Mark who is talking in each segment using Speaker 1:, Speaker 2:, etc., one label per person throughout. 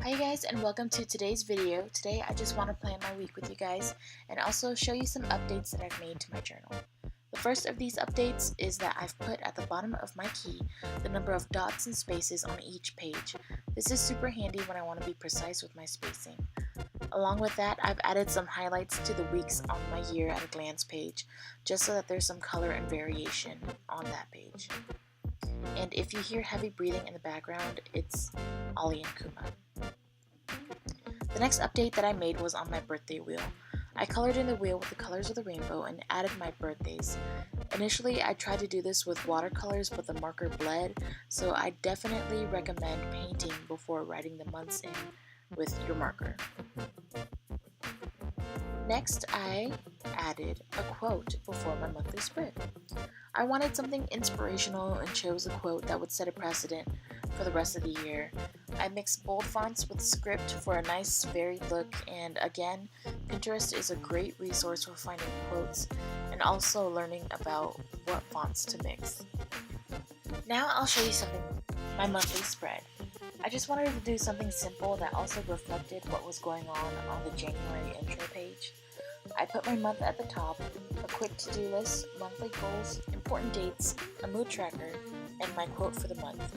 Speaker 1: Hi guys, and welcome to today's video. Today I just want to plan my week with you guys and also show you some updates that I've made to my journal. The first of these updates is that I've put at the bottom of my key the number of dots and spaces on each page. This is super handy when I want to be precise with my spacing. Along with that, I've added some highlights to the weeks on my year at a glance page, just so that there's some color and variation on that page. And if you hear heavy breathing in the background, it's Ollie and Kuma. The next update that I made was on my birthday wheel. I colored in the wheel with the colors of the rainbow and added my birthdays. Initially, I tried to do this with watercolors, but the marker bled, so I definitely recommend painting before writing the months in with your marker. Next, I added a quote before my monthly spread. I wanted something inspirational and chose a quote that would set a precedent for the rest of the year. I mixed bold fonts with script for a nice varied look, and again, Pinterest is a great resource for finding quotes and also learning about what fonts to mix. Now I'll show you something, my monthly spread. I just wanted to do something simple that also reflected what was going on the January intro page. I put my month at the top, a quick to-do list, monthly goals, important dates, a mood tracker, and my quote for the month.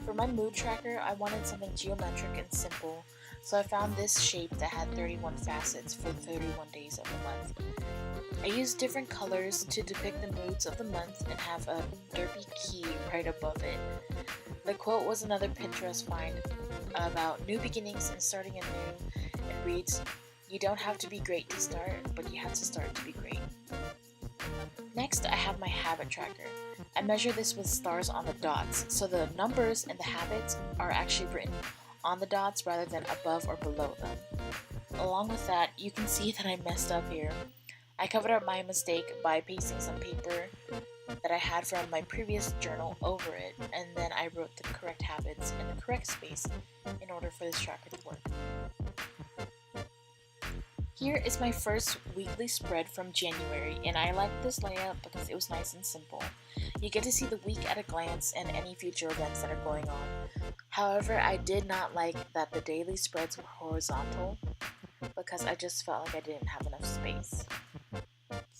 Speaker 1: For my mood tracker, I wanted something geometric and simple, so I found this shape that had 31 facets for 31 days of the month. I used different colors to depict the moods of the month and have a derpy key right above it. The quote was another Pinterest find about new beginnings and starting anew, and reads, "You don't have to be great to start, but you have to start to be great." Next, I have my habit tracker. I measure this with stars on the dots, so the numbers and the habits are actually written on the dots rather than above or below them. Along with that, you can see that I messed up here. I covered up my mistake by pasting some paper that I had from my previous journal over it, and then I wrote the correct habits in the correct space in order for this tracker to work. Here is my first weekly spread from January, and I liked this layout because it was nice and simple. You get to see the week at a glance and any future events that are going on. However, I did not like that the daily spreads were horizontal because I just felt like I didn't have enough space.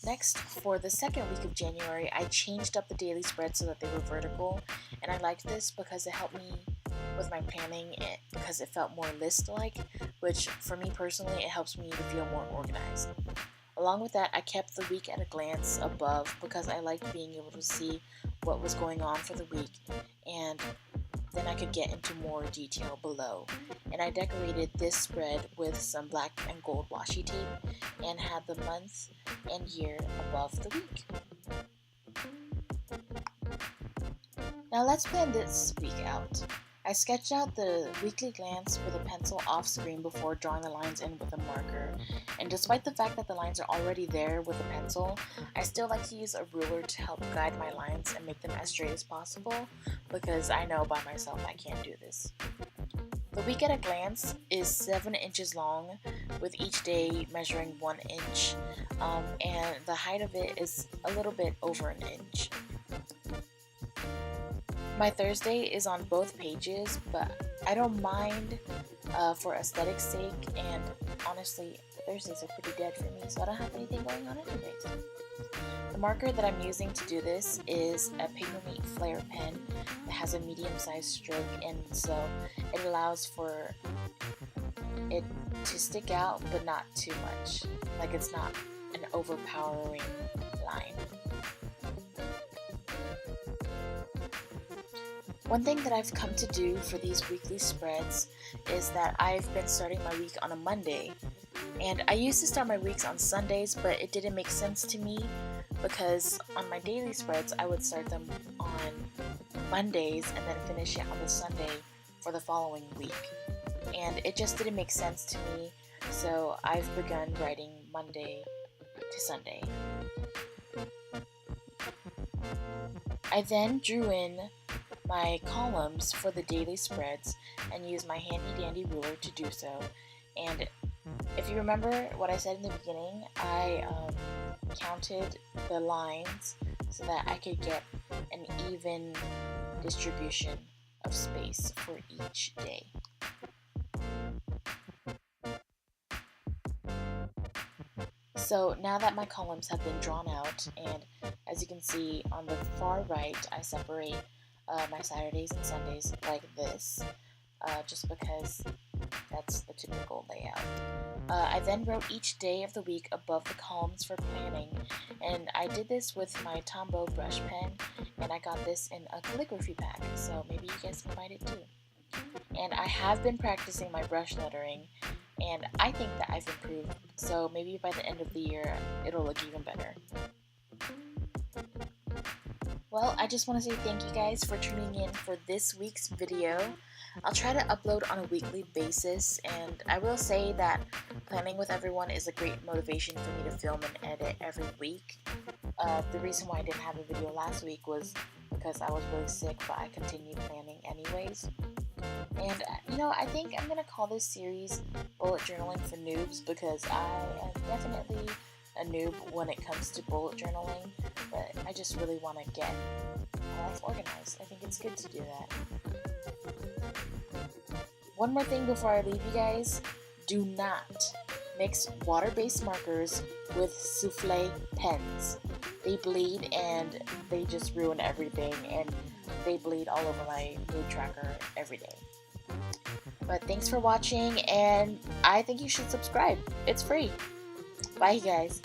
Speaker 1: Next, for the second week of January, I changed up the daily spreads so that they were vertical, and I liked this because it helped me with my planning because it felt more list-like, which for me personally, it helps me to feel more organized. Along with that, I kept the week at a glance above because I liked being able to see what was going on for the week, and then I could get into more detail below. And I decorated this spread with some black and gold washi tape and had the month and year above the week. Now let's plan this week out. I sketched out the weekly glance with a pencil off screen before drawing the lines in with a marker. And despite the fact that the lines are already there with a pencil, I still like to use a ruler to help guide my lines and make them as straight as possible because I know by myself I can't do this. The week at a glance is 7 inches long, with each day measuring 1 inch, and the height of it is a little bit over an inch. My Thursday is on both pages, but I don't mind for aesthetic's sake, and honestly, Thursdays are pretty dead for me, so I don't have anything going on anyways. The marker that I'm using to do this is a Papermate Flare pen that has a medium-sized stroke, and so it allows for it to stick out, but not too much. Like it's not an overpowering line. One thing that I've come to do for these weekly spreads is that I've been starting my week on a Monday. And I used to start my weeks on Sundays, but it didn't make sense to me because on my daily spreads, I would start them on Mondays and then finish it on the Sunday for the following week. And it just didn't make sense to me, so I've begun writing Monday to Sunday. I then drew in my columns for the daily spreads and use my handy dandy ruler to do so. And if you remember what I said in the beginning, I counted the lines so that I could get an even distribution of space for each day. So now that my columns have been drawn out, and as you can see on the far right, I separate my Saturdays and Sundays like this, just because that's the typical layout. I then wrote each day of the week above the columns for planning, and I did this with my Tombow brush pen, and I got this in a calligraphy pack, so maybe you guys can find it too. And I have been practicing my brush lettering, and I think that I've improved, so maybe by the end of the year it'll look even better. Well, I just want to say thank you guys for tuning in for this week's video. I'll try to upload on a weekly basis, and I will say that planning with everyone is a great motivation for me to film and edit every week. The reason why I didn't have a video last week was because I was really sick, but I continued planning anyways. And I think I'm going to call this series Bullet Journaling for Noobs, because I am definitely a noob when it comes to bullet journaling, but I just really want to get my life organized. I think it's good to do that. One more thing before I leave you guys, do not mix water-based markers with souffle pens. They bleed and they just ruin everything, and they bleed all over my mood tracker every day. But thanks for watching, and I think you should subscribe. It's free. Bye, guys.